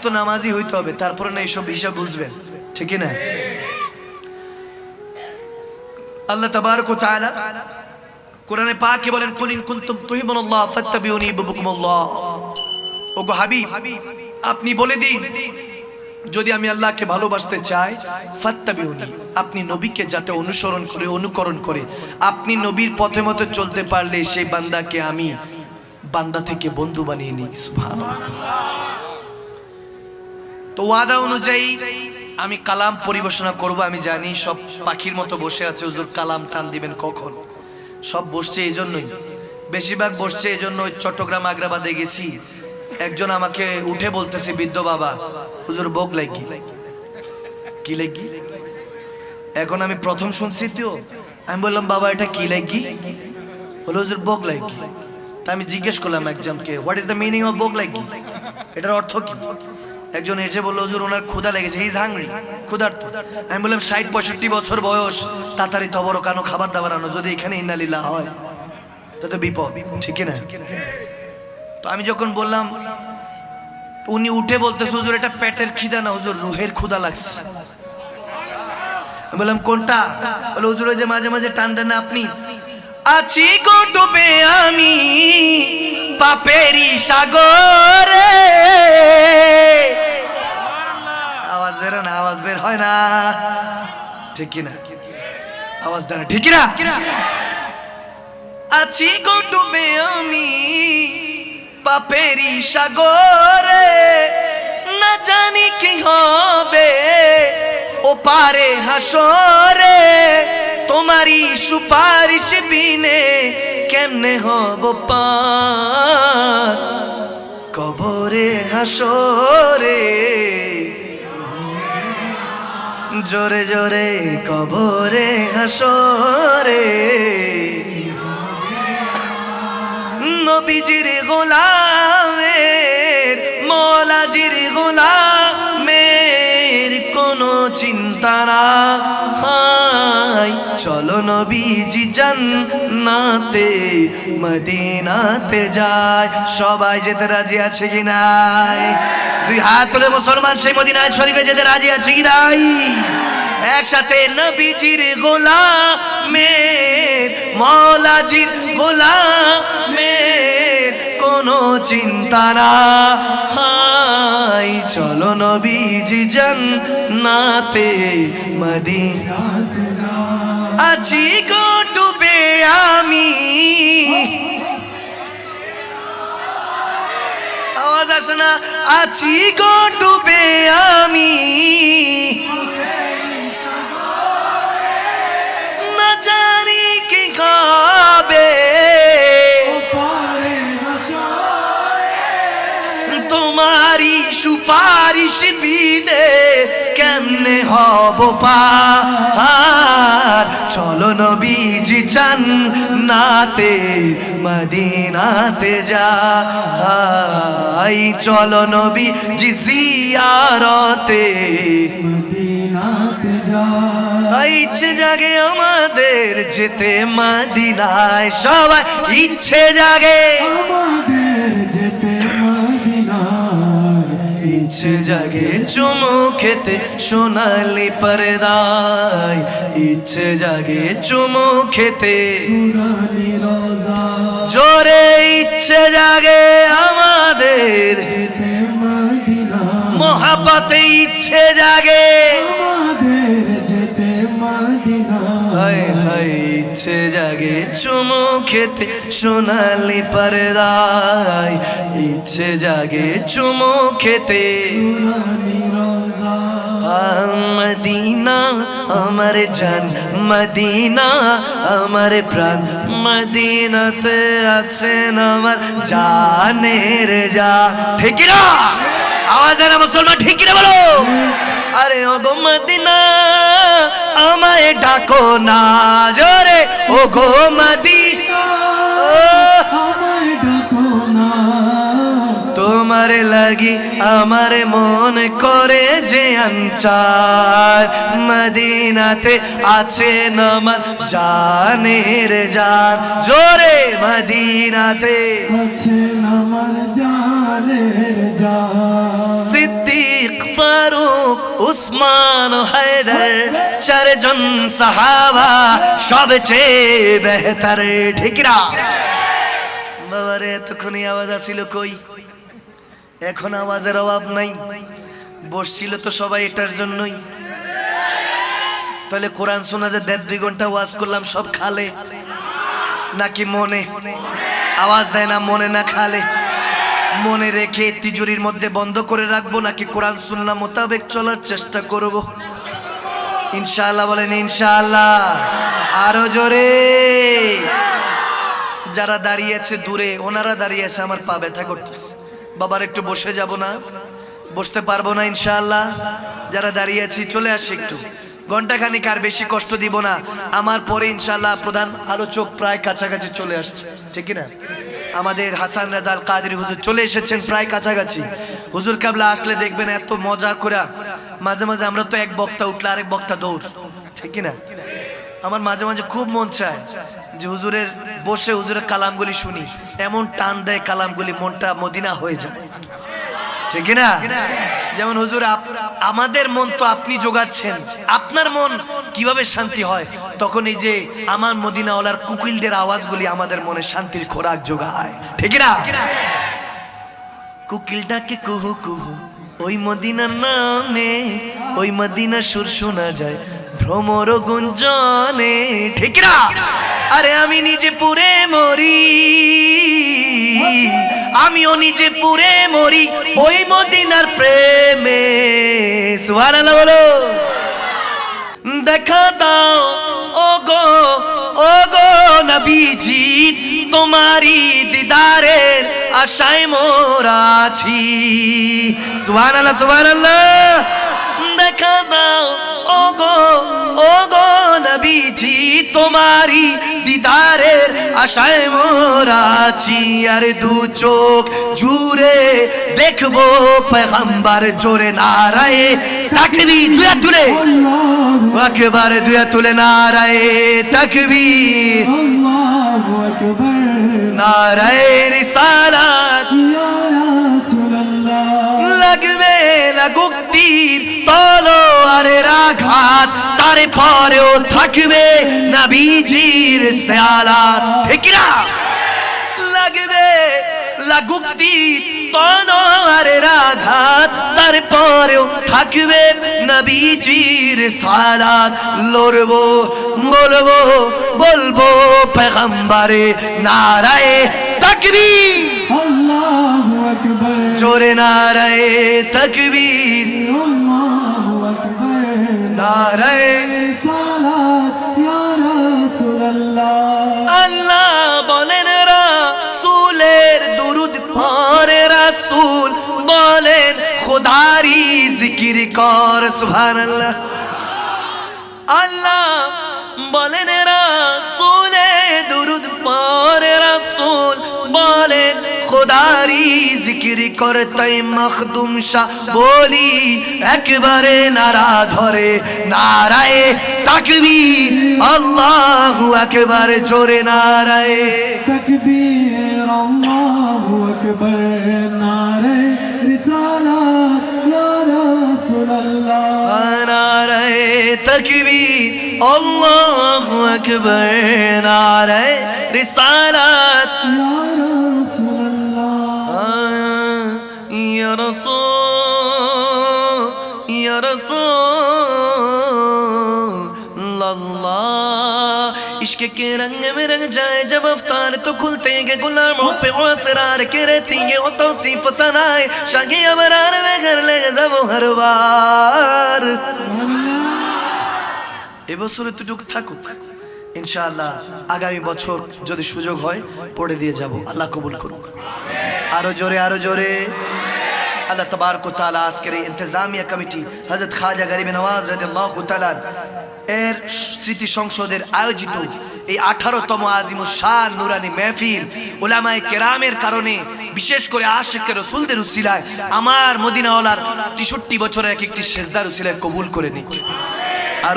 তো নামাজি হইতে হবে, তারপরে না এইসব হিসাব বুঝবেন, ঠিক না? আল্লাহ তাবারক ওয়া তাআলা কোরআনে পাকে বলেন, কুল ইন কুনতুম তুহিবুনাল্লাহ ফাত্তাবিউনি ইউহিব্বুকুমুল্লাহ। ওগো হাবিব, আপনি বলে দিন, যদি আমি আল্লাহকে ভালোবাসতে চাই, ফাত্তাবিউনি, আপনি নবীকে যাতে অনুসরণ করে, অনুকরণ করে, আপনি নবীর পথে মতে চলতে পারলে সেই বান্দাকে আমি বান্দা থেকে বন্ধু বানিয়ে নিই। সুবহানাল্লাহ। তো ওয়াদা অনুযায়ী আমি কালাম পরিবেশনা করব। আমি জানি সব পাখির মতো বসে আছে, হুজুর কালাম টান দিবেন কখন। সব বসছে এই জন্যই, বেশিরভাগ বসছে এই জন্য। চট্টগ্রাম আগ্রাবাদে গেছি, একজন আমাকে উঠে বলতেছে, বৃদ্ধ বাবা, হুজুর বক লাগি। কি লাগি? এখন আমি প্রথম শুনছি তো, আমি বললাম বাবা এটা কি লাগি? বলে হুজুর বক লাগি। তা আমি জিজ্ঞেস করলাম একজনকে, what is the meaning of বক লাগি, এটার অর্থ কি? একজন এসে বললো, হুজুর ওনার ক্ষুধা লেগেছে, হি ইজ হাংরি, ক্ষুধার্ত। আমি বললাম ৬০-৬৫ বছর বয়স, তাড়াতাড়ি তবর কানো, খাবার দাবার আনো, যদি এখানে ইন্নালিল্লাহ হয় তো বিপদ, ঠিক না? তো আমি যখন বললাম, উনি উঠে বলতেছে, হুজুর এটা পেটের খিদা না, হুজুর রুহের ক্ষুধা লাগছে। আমি বললাম কোনটা? বলে হুজুর ওই যে মাঝে মাঝে টান দেন না আপনি, আছি গো ডুবে আমি পাপেরই সাগরে। আওয়াজ বের না, আওয়াজ বের হয় না, ঠিক কি না? আওয়াজ দেন, ঠিক কি না? আছি গো ডুবে আমি পাপেরই সাগরে, না জানি কি হবে ও পারে হাসরে, তোমারই সুপারিশ বিনে কেমনে হব পার কবরে হাসরে। জোরে জোরে কবরে হাসরে, নবীজির গোলামের, মৌলাজির গোলামের কোনো চিন্তা নাই। চলো নবীজি জান্নাতে মদিনাতে যায়। সবাই যেতে রাজি আছে কি নাই? দুই হাত তুলে মুসলমান সেই মদিনা শরীফে যেতে রাজি আছে কি নাই? একসাথে নবীজির গোলামের, মৌলাজির গোলামের কোনো চিন্তা নাই। চলো নবীজি জান্নাতে মদিনাতে যায়। আছি গো ডুবে আমি, আওয়াজ আসে না? আছি গো ডুবে আমি না জানি কি খাবে, তোমারি সুপারিশ বিনে কেমনে হব পার। চলো নবীজি জান্নাতে মদিনাতে যাই। চলো নবীজি জিয়ারতে মদিনাতে যাই। ইচ্ছে জাগে আমাদের যেতে মদিনায়, সবাই ইচ্ছে জাগে আমাদের যেতে মদিনায়। ইচ্ছে জাগে চুমু খেতে সোনালি পর্দায়, ইচ্ছে জাগে চুমু খেতে পুরানি রোজা। জোরে ইচ্ছে জাগে আমাদের যেতে মদিনায়, মোহাব্বতে ইচ্ছে জাগে আমাদের যেতে মদিনায়। হায় হায় ইচ্ছে জাগে চুমু খেতে সোনালি পর্দায়, ইচ্ছে জাগে চুমু খেতে পুরানি রোজা। মদিনা আমার জান, মদিনা আমার প্রাণ, মদিনাতে আছেন আমার জানের জান। ঠিক না? আওয়াজ না মুসলমান, ঠিক না বলো? আরে ওগো মদিনা আমায় ডাকো না, জোরে ওগো মদিনা আমায় ডাকো না। তোমার লাগি আমার মন করে যে আনচার, মদিনাতে আছেন আমার জানের জান। জোরে মদিনাতে আছেন আমার জানের জান। উসমান ও হায়দার, চারজন সাহাবা সবচেয়ে বেহতর। ঠিক না বাবারে? এতক্ষণ আওয়াজ আসিল কই? এখন আওয়াজের অভাব নাই। বসছিল তো সবাই এটার জন্যই। তাহলে কোরআন শোনা যে 1.5-2 ঘন্টা ওয়াজ করলাম, সব খালে নাকি মনে? আওয়াজ দেয় না মনে না খালে? মনে রেখে তিজুরির মধ্যে বন্ধ করে রাখবো নাকি কোরআন সুন্নাহ মোতাবেক চলার চেষ্টা করব? ইনশাআল্লাহ বলেন ইনশাআল্লাহ। আরো জোরে। যারা দাঁড়িয়ে আছে দূরে, ওনারা দাঁড়িয়ে আছে, আমার পা ব্যথা করতেছে। বাবার একটু বসে যাব না? বসতে পারবো না ইনশাআল্লাহ। যারা দাঁড়িয়ে আছি চলে আসে একটু, ঘন্টাখানিক, আর বেশি কষ্ট দিব না। আমার পরে ইনশাআল্লাহ প্রধান আলোচক প্রায় কাছাকাছি চলে আসছে, ঠিক না? আমাদের হাসান রাজাল কাদরি হুজুর চলে এসেছেন প্রায় কাছাকাছি। হুজুর কাবলা আসলে দেখবেন এত মজা করে, মাঝে মাঝে আমরা তো এক বক্তা উঠলে আরেক বক্তা দৌড়, ঠিক না? আমার মাঝে মাঝে খুব মন চায় যে হুজুরের বসে হুজুরের কালামগুলি শুনি। এমন টান দেয় কালামগুলি, মনটা মদিনা হয়ে যায়, ঠিক না? যেমন হুজুর আমাদের মন তো আপনি জোগাচ্ছেন, আপনার মন কিভাবে শান্তি হয়? তখন এই যে আমার মদিনাওয়ালার কুকিলদের আওয়াজগুলি আমাদের মনে শান্তির খোরাক যোগায়, ঠিক না? কুকিল ডাকে কুহু কুহু ওই মদিনার নামে, ওই মদিনা সুর শোনা যায় ভ্রমর গুঞ্জনে, ঠিক না? আরে আমি নিজে পুরে মরি, আমিও নিজে পুরে মরি ওই মদিনার প্রেমে। সুবহানাল্লাহ বলো। দেখা দাও ওগো ওগো নবীজি, তোমারি দিদারের আশায় মোরা আছি। সুবহানাল্লাহ সুবহানাল্লাহ। দেখা দাও ওগো ওগো নবীজি, তোমারি দিদারের আশায় মোরা আছি। আর দু চোখ জুড়ে দেখবো পয়গম্বর, জোরে নারায়ে তাকবীর, দুই হাত তুলে একেবারে দুই হাত তুলে নারায়ে তাকবীর, আল্লাহু আকবার, নারায়ে রিসালাত, ইয়া রাসূলুল্লাহ। লাগবে লাগুক তীর তলোয়ারের আঘাত, তারপরেও থাকবে নবীজির সালাত, ঠিক না? লাগবে লাগুক তীর তলোয়ারের আঘাত, তারপরেও থাকবে নবীজির সালাত। লড়বো বলবো বলবো পয়গম্বরে নারায়ে তাকবীর, আল্লাহু আকবার, জোরে নারায়ে তাকবীর, আল্লাহু আকবার, নারায়ে সালাত, ইয়া রাসূলুল্লাহ। আল্লাহ বলেন রাসূলের দুরূদ পড়ে, রাসূল বলেন খোদারি জিকির কর। সুবহানাল্লাহ। আল্লাহ বলেন রাসূলের দুরূদ পড়ে, রাসূল বলেন খোদারি জিকির কর। তাই মখদুম শাহ বলি একবারে নারা ধরে নারায়ে তাকবীর, আল্লাহু আকবার, জোরে নারায়ে তাকবীর, আল্লাহু আকবার, নারায়ে রিসালাত, ইয়া রাসূলুল্লাহ, নারায়ে তাকবীর, আল্লাহু আকবার, নারায়ে রিসালাত, ইয়া রাসূলুল্লাহ, ইয়া রাসূল, ইয়া রাসূলুল্লাহ। इश्क के रंग में रंग जाए जब अफ्तार, तो खुलते हैं गुलामों पे वो असरार के रहती है वो तौसीफ सनाए, शागे अबरार में घर ले जब हर बार। এবছর এতটুক থাকুক, ইনশাআল্লাহ আগামী বছর যদি সুযোগ হয় পড়ে দিয়ে যাব। আল্লাহ কবুল করুক। আরো জোরে আরো জোরে। আল্লাহ তাবারক ওয়া তাআলা আজকের এই ইন্তেজামিয়া কমিটি হযরত খাজা গরিব নওয়াজ রাদিয়াল্লাহু তাআলা এর স্মৃতি সংসদের আয়োজিত এই 18তম আজিমুস শান নুরানি মাহফিল উলামায়ে কেরামের কারণে, বিশেষ করে আশিকে রাসূলদের উসিলায়, আমার মদিনাওয়ালার 63 বছরের এক একটি সেজদার উসিলায় কবুল করে নিক। আর